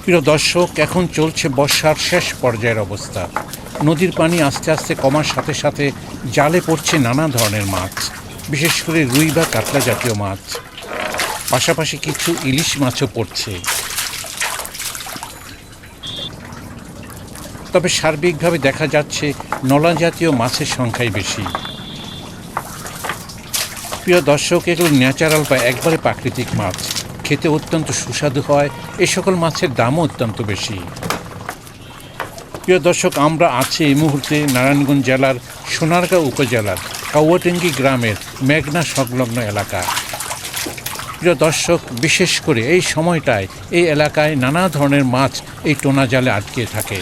প্রিয় দর্শক, এখন চলছে বর্ষার শেষ পর্যায়ের অবস্থা। নদীর পানি আস্তে আস্তে কমার সাথে সাথে জালে পড়ছে নানা ধরনের মাছ, বিশেষ করে রুই বা কাতলা জাতীয় মাছ। পাশাপাশি কিছু ইলিশ মাছও পড়ছে। তবে সার্বিকভাবে দেখা যাচ্ছে নলা জাতীয় মাছের সংখ্যাই বেশি। প্রিয় দর্শক, এগুলো ন্যাচারাল বা একবারে প্রাকৃতিক মাছ, খেতে অত্যন্ত সুস্বাদু হয়। এই সকল মাছের দামও অত্যন্ত বেশি। প্রিয় দর্শক, আমরা আছি এই মুহূর্তে নারায়ণগঞ্জ জেলার সোনারগাঁও উপজেলার কাউয়াটেঙ্গি গ্রামের মেঘনা সংলগ্ন এলাকা। প্রিয় দর্শক, বিশেষ করে এই সময়টায় এই এলাকায় নানা ধরনের মাছ এই টোনা জালে আটকে থাকে।